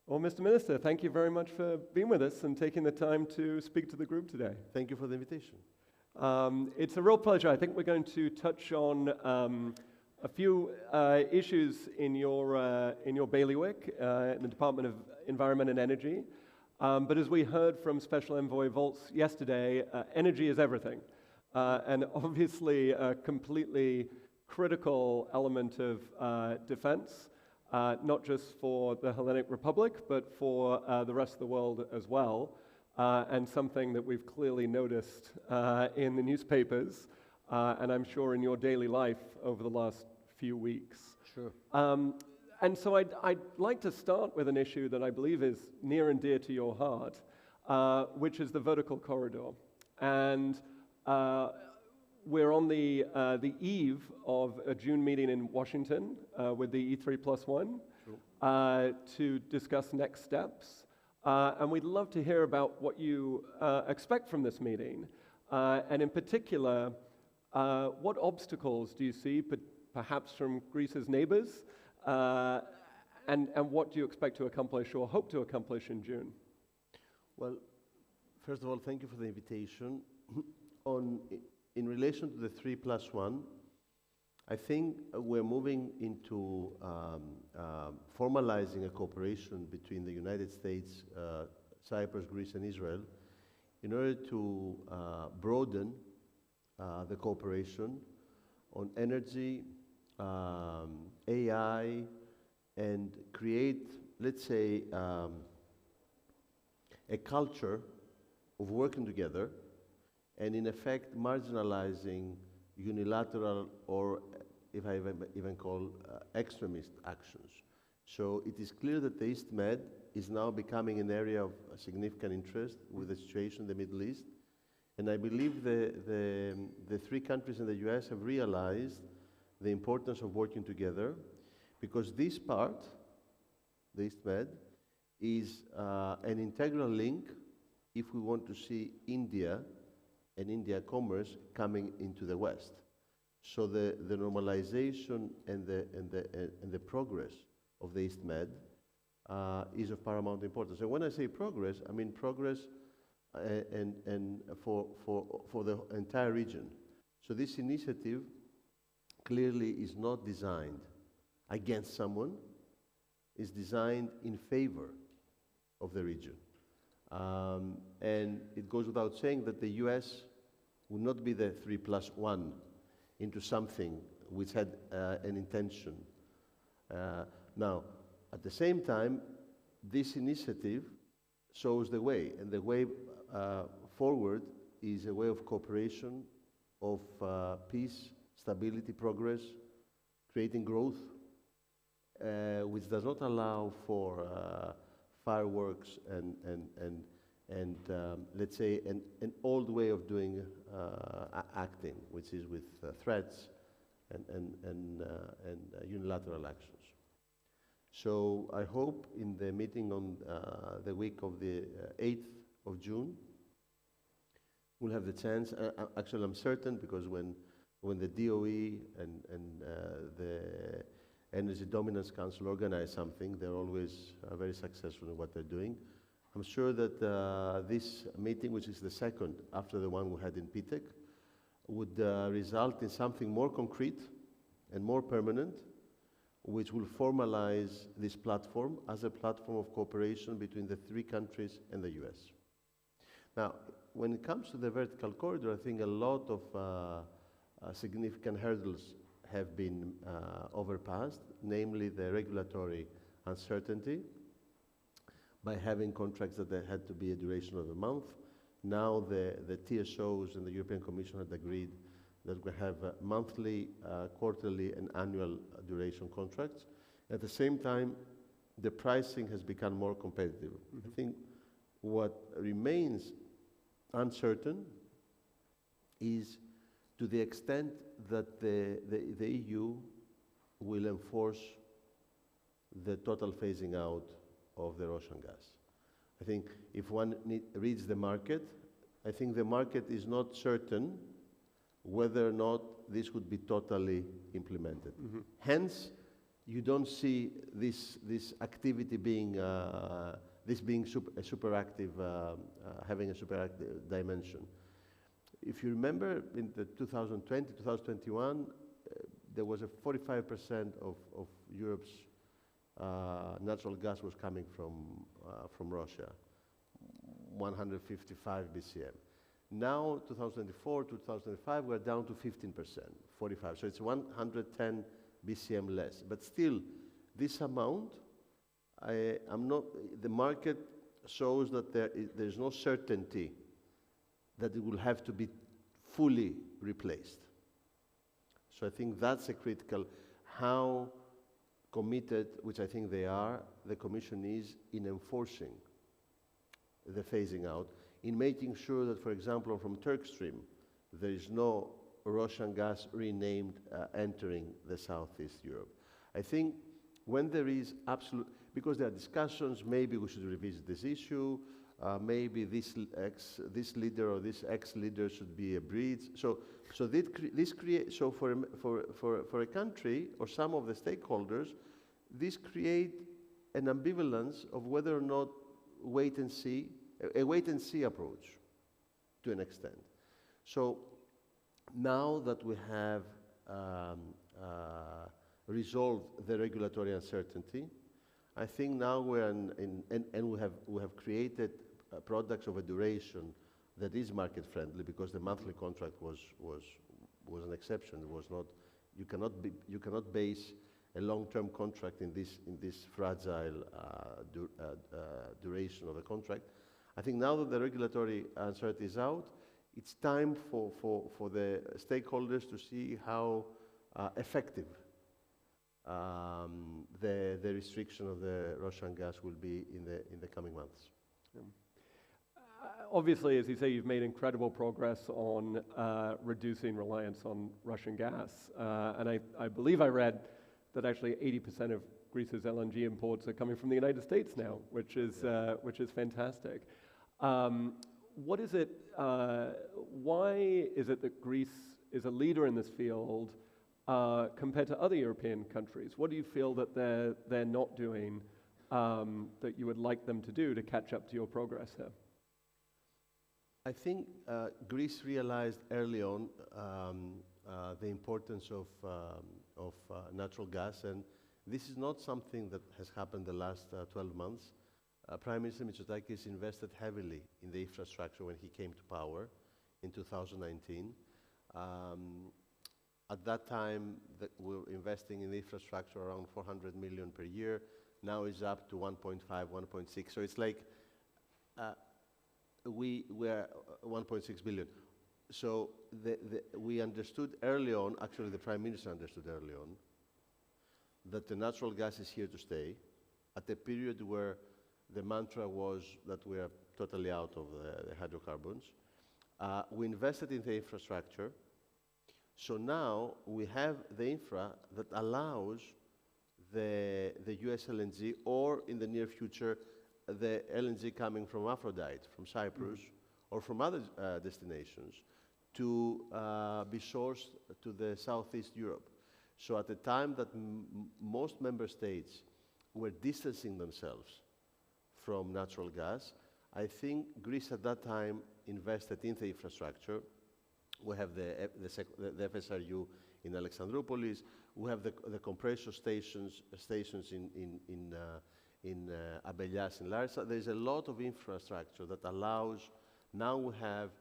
Well, Mr. Minister, thank you very much for being with us and taking the time to speak to the group today. Thank you for the invitation. It's a real pleasure. I think we're going to touch on a few issues in your bailiwick, in the Department of Environment and Energy. But as we heard from Special Envoy Volz yesterday, energy is everything. And obviously a completely critical element of defense, not just for the Hellenic Republic, but for the rest of the world as well. And something that we've clearly noticed in the newspapers, and I'm sure in your daily life over the last few weeks. Sure. And so I'd like to start with an issue that I believe is near and dear to your heart, which is the vertical corridor. And we're on the eve of a June meeting in Washington with the E3+1 to discuss next steps. And we'd love to hear about what you expect from this meeting. And in particular, what obstacles do you see, perhaps from Greece's neighbors, and what do you expect to accomplish or hope to accomplish in June? Well, first of all, thank you for the invitation. In relation to the 3+1, I think we're moving into formalizing a cooperation between the United States, Cyprus, Greece, and Israel in order to broaden the cooperation on energy, AI, and create, let's say, a culture of working together and in effect marginalizing unilateral or, if I even call, extremist actions. So it is clear that the East Med is now becoming an area of significant interest with the situation in the Middle East. And I believe the three countries in the US have realized the importance of working together, because this part, the East Med, is an integral link if we want to see India and India commerce coming into the West. So the normalization and the progress of the East Med is of paramount importance. And when I say progress, I mean progress and for the entire region. So this initiative clearly is not designed against someone, it's designed in favor of the region. And it goes without saying that the US will not be the 3+1 into something which had an intention. Now, at the same time, this initiative shows the way, and the way forward is a way of cooperation, of peace, stability, progress, creating growth, which does not allow for fireworks and let's say an old way of doing acting, which is with threats and unilateral actions. So I hope in the meeting on the week of the 8th of June, we'll have the chance. Actually, I'm certain, because when the DOE and the Energy Dominance Council organize something, they're always very successful in what they're doing. I'm sure that this meeting, which is the second after the one we had in Pitek, would result in something more concrete and more permanent, which will formalize this platform as a platform of cooperation between the three countries and the US. Now, when it comes to the vertical corridor, I think a lot of significant hurdles have been overpassed, namely the regulatory uncertainty, by having contracts that they had to be a duration of a month. Now the TSOs and the European Commission had agreed that we have monthly, quarterly, and annual duration contracts. At the same time, the pricing has become more competitive. I think what remains uncertain is to the extent that the EU will enforce the total phasing out of the Russian gas. I think if one reads the market, I think the market is not certain whether or not this would be totally implemented. Hence, you don't see this activity being a superactive, having a superactive dimension. If you remember, in the 2020, 2021, there was a 45% of Europe's natural gas was coming from Russia, 155 BCM. Now, 2024, 2005, we're down to 15%, 45. So it's 110 BCM less. But still, this amount, the market shows that there's no certainty that it will have to be fully replaced. So I think that's a critical, how committed, which I think they are, the Commission is in enforcing the phasing out, in making sure that, for example, from Turk Stream, there is no Russian gas renamed entering the Southeast Europe. I think when there is absolute, because there are discussions, maybe we should revisit this issue, maybe this leader or this ex-leader should be a bridge. So this creates, so for a country or some of the stakeholders, this create an ambivalence of whether or not a wait-and-see approach to an extent. So now that we have resolved the regulatory uncertainty, I think now we're and we have created products of a duration that is market-friendly, because the monthly contract was an exception. It was not. You cannot base a long-term contract in this fragile duration of the contract. I think now that the regulatory uncertainty is out, it's time for the stakeholders to see how effective the restriction of the Russian gas will be in the coming months. Yeah. Obviously, as you say, you've made incredible progress on reducing reliance on Russian gas, and I believe I read that actually 80% of Greece's LNG imports are coming from the United States now, which is fantastic. What is it? Why is it that Greece is a leader in this field compared to other European countries? What do you feel that they're not doing that you would like them to do to catch up to your progress here? I think Greece realized early on the importance of natural gas, and this is not something that has happened the last 12 months. Prime Minister Mitsotakis invested heavily in the infrastructure when he came to power in 2019. At that time, we were investing in the infrastructure around 400 million per year. Now it's up to 1.5, 1.6. So it's like we're 1.6 billion. So we understood early on, actually the Prime Minister understood early on, that the natural gas is here to stay at a period where the mantra was that we are totally out of the hydrocarbons. We invested in the infrastructure. So now we have the infra that allows the US LNG, or in the near future, the LNG coming from Aphrodite, from Cyprus, or from other destinations, to be sourced to the Southeast Europe. So at the time that most member states were distancing themselves from natural gas, I think Greece at that time invested in the infrastructure. We have the FSRU in Alexandroupolis. We have the compressor stations in Abelias and Larissa. There's a lot of infrastructure that allows. Now we have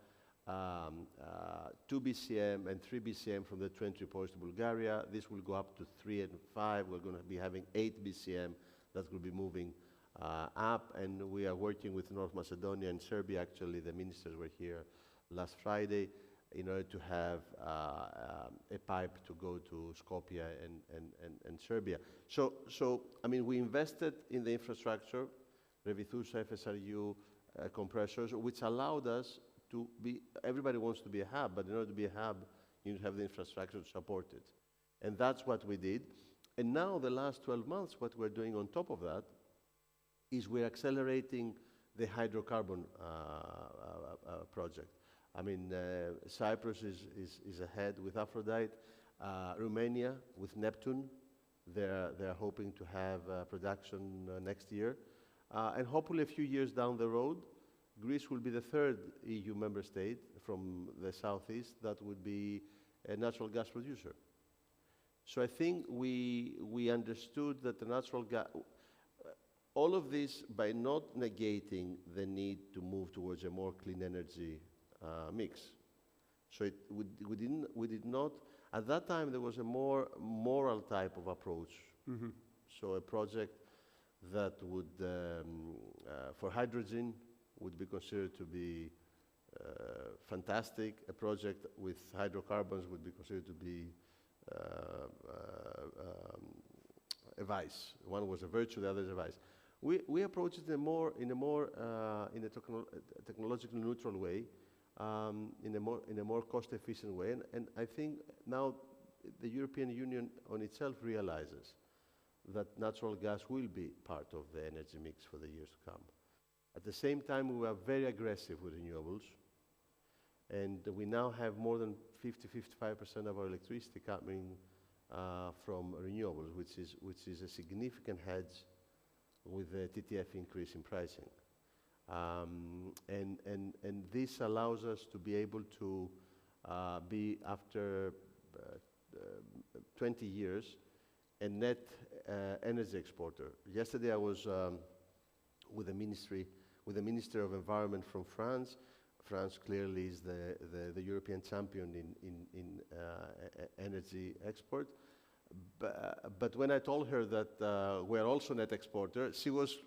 2 BCM and 3 BCM from the Trent reports to Bulgaria. This will go up to 3 and 5. We're going to be having 8 BCM that will be moving up, and we are working with North Macedonia and Serbia. Actually, the ministers were here last Friday in order to have a pipe to go to Skopje and Serbia. So I mean, we invested in the infrastructure, Revithousa, FSRU, compressors, which allowed us to be, everybody wants to be a hub, but in order to be a hub, you need to have the infrastructure to support it. And that's what we did. And now, the last 12 months, what we're doing on top of that is we're accelerating the hydrocarbon project. I mean, Cyprus is ahead with Aphrodite, Romania with Neptune, They're hoping to have production next year. And hopefully a few years down the road, Greece will be the third EU member state from the southeast that would be a natural gas producer. So I think we understood that the natural gas, all of this by not negating the need to move towards a more clean energy mix. So we did not, at that time there was a more moral type of approach. Mm-hmm. So a project that would, for hydrogen, would be considered to be fantastic. A project with hydrocarbons would be considered to be a vice. One was a virtue, the other is a vice. We approached it in a technologically neutral way, in a more cost-efficient way, and I think now the European Union on itself realizes that natural gas will be part of the energy mix for the years to come. At the same time, we are very aggressive with renewables, and we now have more than 50-55% of our electricity coming from renewables, which is a significant hedge with the TTF increase in pricing. And this allows us to be able to be, after 20 years, a net energy exporter. Yesterday I was with the Minister of Environment from France. France clearly is the European champion in energy export. But when I told her that we're also net exporter, she was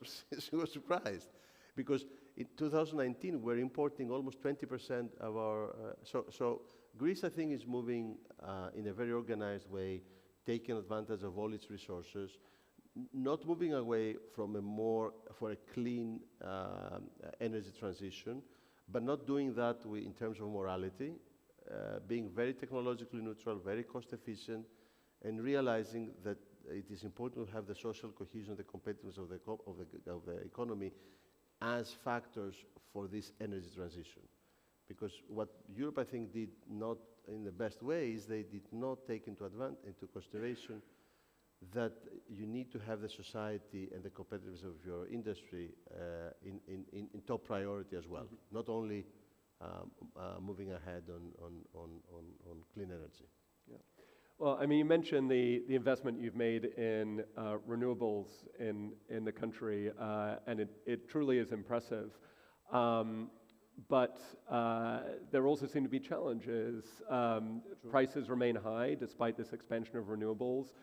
surprised, because in 2019 we're importing almost 20% of our. So Greece, I think, is moving in a very organized way, taking advantage of all its resources, not moving away from for a clean energy transition, but not doing that in terms of morality, being very technologically neutral, very cost efficient, and realizing that it is important to have the social cohesion, the competitiveness of the economy as factors for this energy transition. Because what Europe, I think, did not in the best way is they did not take into consideration that you need to have the society and the competitiveness of your industry in top priority as well, mm-hmm. Not only moving ahead on clean energy. Yeah. Well, I mean, you mentioned the investment you've made in renewables in the country, and it truly is impressive. But there also seem to be challenges. Prices remain high despite this expansion of renewables.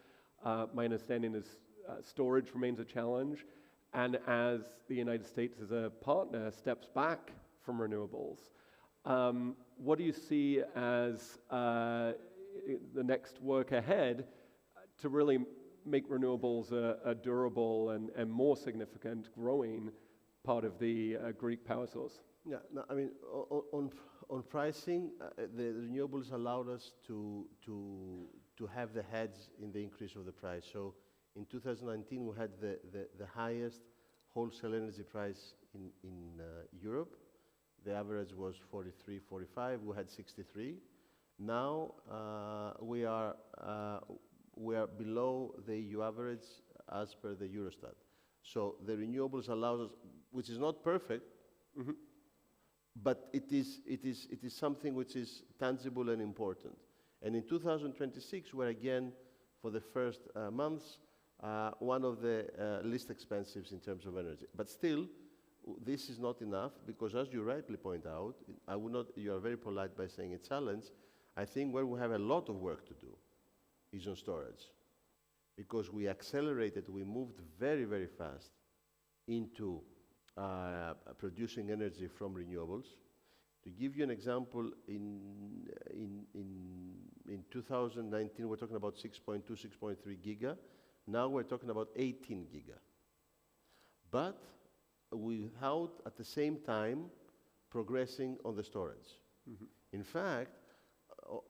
My understanding is storage remains a challenge. And as the United States as a partner steps back from renewables, what do you see as the next work ahead to really make renewables a durable and more significant growing part of the Greek power source? Yeah, no, I mean, on pricing, the renewables allowed us to have the hedge in the increase of the price. So in 2019, we had the highest wholesale energy price in Europe. The average was 43, 45. We had 63. Now we are below the EU average as per the Eurostat. So the renewables allows us, which is not perfect, mm-hmm. But it is something which is tangible and important. And in 2026, we're again, for the first months, one of the least expensive in terms of energy. But still, this is not enough, because as you rightly point out, you are very polite by saying a challenge. I think where we have a lot of work to do is on storage. Because we accelerated, we moved very, very fast into producing energy from renewables. To give you an example, in 2019, we're talking about 6.2, 6.3 giga. Now we're talking about 18 giga. But without, at the same time, progressing on the storage. Mm-hmm. In fact,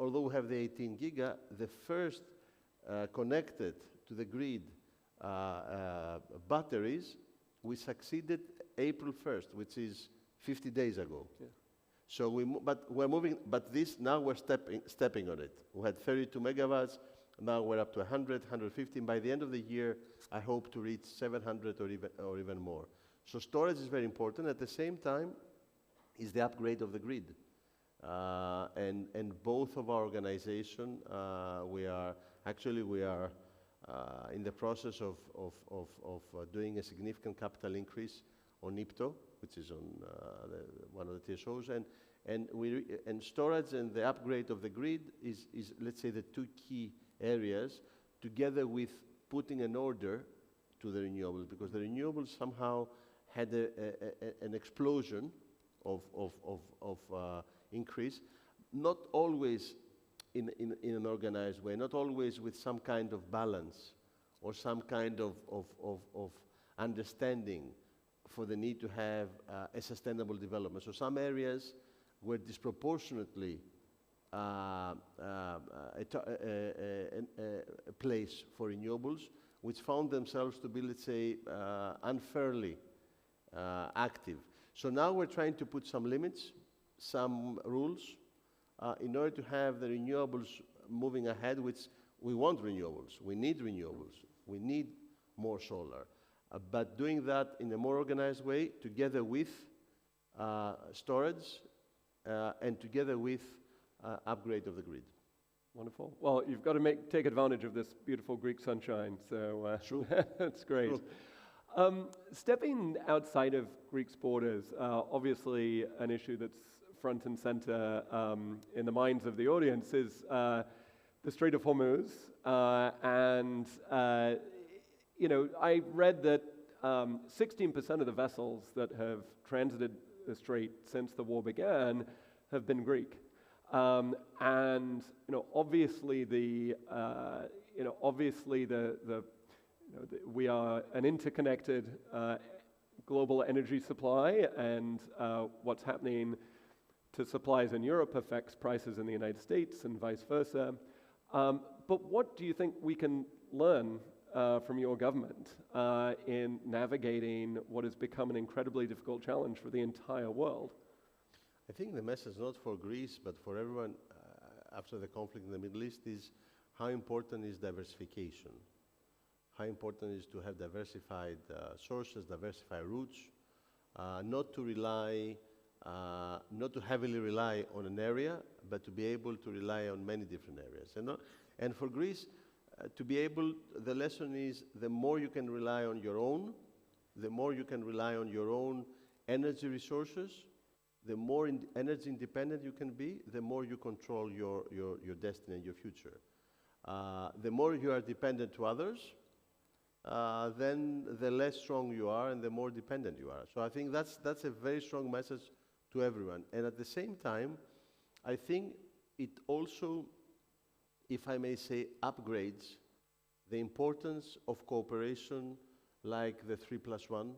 although we have the 18 giga, the first connected to the grid batteries, we succeeded April 1st, which is 50 days ago. Yeah. So we're moving, but this now we're stepping on it. We had 32 megawatts. Now we're up to 100, 150. By the end of the year, I hope to reach 700 or even more. So storage is very important. At the same time, is the upgrade of the grid. And both of our organization, we are in the process of doing a significant capital increase on IPTO, which is on one of the TSOs, and storage and the upgrade of the grid is let's say the two key areas, together with putting an order to the renewables, because the renewables somehow had an explosion of increase, not always in an organized way, not always with some kind of balance or some kind of understanding for the need to have a sustainable development. So some areas were disproportionately a place for renewables, which found themselves to be, let's say, unfairly active. So now we're trying to put some limits, some rules, in order to have the renewables moving ahead, which we want renewables, we need more solar. But doing that in a more organized way, together with storage and together with upgrade of the grid. Wonderful. Well, you've got to take advantage of this beautiful Greek sunshine, so that's great. Stepping outside of Greece's borders, obviously an issue that's front and center in the minds of the audience is the Strait of Hormuz. I read that 16% of the vessels that have transited the strait since the war began have been Greek. Obviously we are an interconnected global energy supply, and what's happening to supplies in Europe affects prices in the United States and vice versa. But what do you think we can learn from your government in navigating what has become an incredibly difficult challenge for the entire world? I think the message, not for Greece, but for everyone after the conflict in the Middle East, is how important is diversification. How important is to have diversified sources, diversified routes, not to heavily rely on an area, but to be able to rely on many different areas. And for Greece, the lesson is the more you can rely on your own, the more you can rely on your own energy resources, the more energy independent you can be, the more you control your destiny and your future. The more you are dependent to others, then the less strong you are and the more dependent you are. So I think that's a very strong message to everyone. And at the same time, I think it also, if I may say, upgrades the importance of cooperation like the 3+1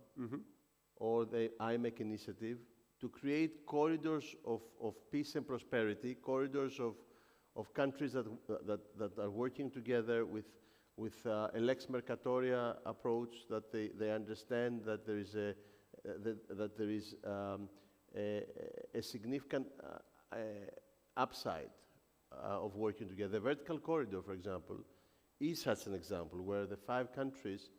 or the IMEC initiative to create corridors of peace and prosperity, corridors of countries that are working together with a lex mercatoria approach, that they understand that there is a significant upside of working together. The vertical corridor, for example, is such an example where the 5 countries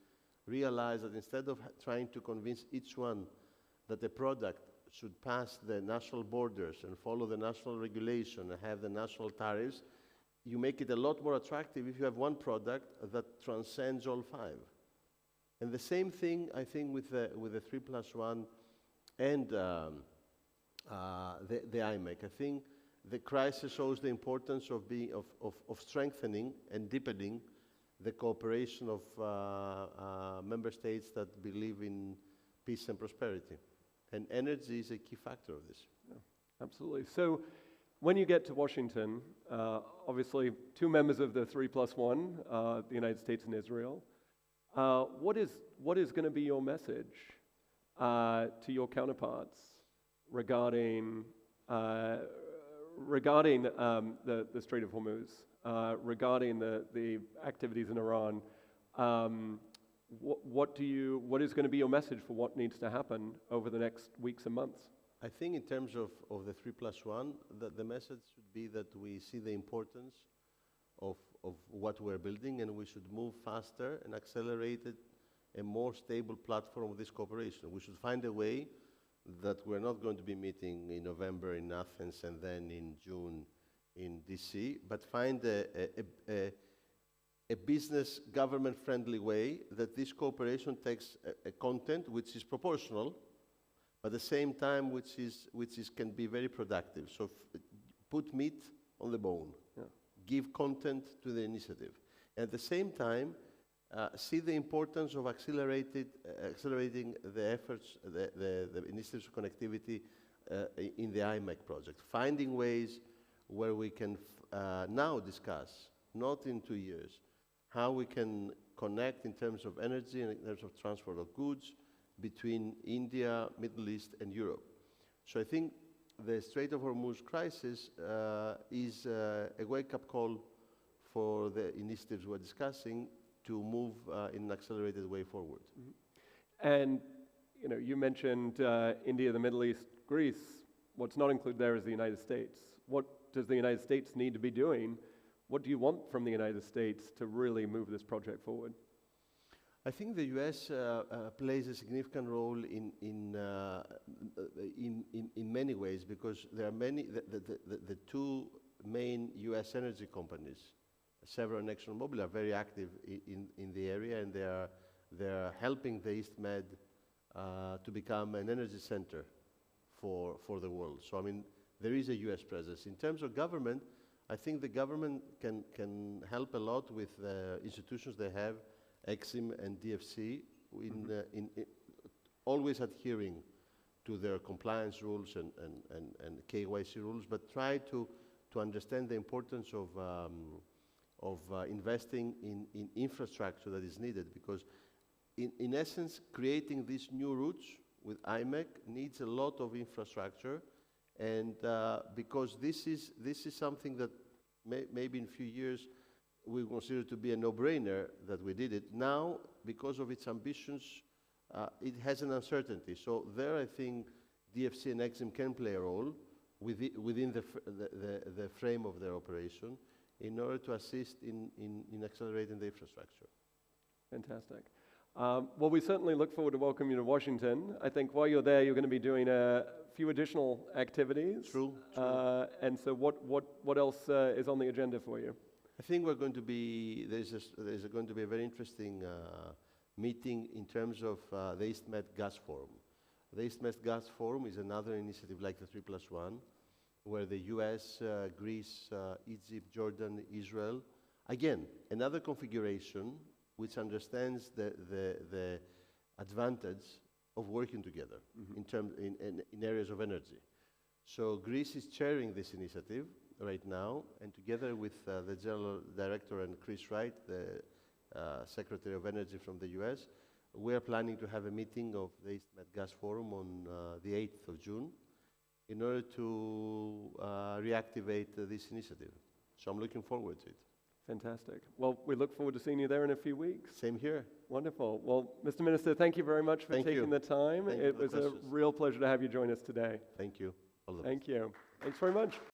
realize that instead of trying to convince each one that the product should pass the national borders and follow the national regulation and have the national tariffs, you make it a lot more attractive if you have one product that transcends all 5. And the same thing, I think, with the 3+1 and the IMEC. I think the crisis shows the importance of strengthening and deepening the cooperation of member states that believe in peace and prosperity. And energy is a key factor of this. Yeah, absolutely. So when you get to Washington, obviously 2 members of the 3+1, the United States and Israel, what is going to be your message to your counterparts regarding the Strait of Hormuz, regarding the activities in Iran? What is going to be your message for what needs to happen over the next weeks and months? I think in terms of the 3+1, the message should be that we see the importance of what we're building, and we should move faster and accelerate it, a more stable platform of this cooperation. We should find a way that we're not going to be meeting in November in Athens and then in June in DC, but find a business government-friendly way that this cooperation takes a content which is proportional, but at the same time which can be very productive. So put meat on the bone, give content to the initiative. At the same time, see the importance of accelerating the efforts, the initiatives of connectivity in the IMEC project, finding ways where we can now discuss, not in 2 years, how we can connect in terms of energy and in terms of transport of goods between India, Middle East, and Europe. So I think the Strait of Hormuz crisis is a wake-up call for the initiatives we're discussing to move in an accelerated way forward. Mm-hmm. And you mentioned India, the Middle East, Greece. What's not included there is the United States. What does the United States need to be doing? What do you want from the United States to really move this project forward? I think the U.S. Plays a significant role in many ways, because there are many. The two main U.S. energy companies, Chevron and ExxonMobil, are very active in the area, and they are helping the East Med to become an energy center for the world. So I mean, there is a U.S. presence. In terms of government, I think the government can help a lot with the institutions they have, EXIM and DFC, in always adhering to their compliance rules and KYC rules, but try to understand the importance of investing in infrastructure that is needed, because in essence, creating these new routes with IMEC needs a lot of infrastructure, and because this is something that maybe in a few years we consider to be a no-brainer that we did it. Now, because of its ambitions, it has an uncertainty. So there, I think DFC and EXIM can play a role within the frame of their operation in order to assist in accelerating the infrastructure. Fantastic. Well, we certainly look forward to welcoming you to Washington. I think while you're there, you're going to be doing a few additional activities. True. And so what else is on the agenda for you? I think we're going to be, there's going to be a very interesting meeting in terms of the East Med Gas Forum. The East Med Gas Forum is another initiative like the 3+1, where the US, Greece, Egypt, Jordan, Israel, again, another configuration which understands the advantage of working together in areas of energy. So Greece is chairing this initiative right now, and together with the General Director and Chris Wright, the Secretary of Energy from the US, we are planning to have a meeting of the East Med Gas Forum on the 8th of June in order to reactivate this initiative. So I'm looking forward to it. Fantastic. Well, we look forward to seeing you there in a few weeks. Same here. Wonderful. Well, Mr. Minister, thank you very much for taking the time. It was a real pleasure to have you join us today. Thank you. Thank you. Thanks very much.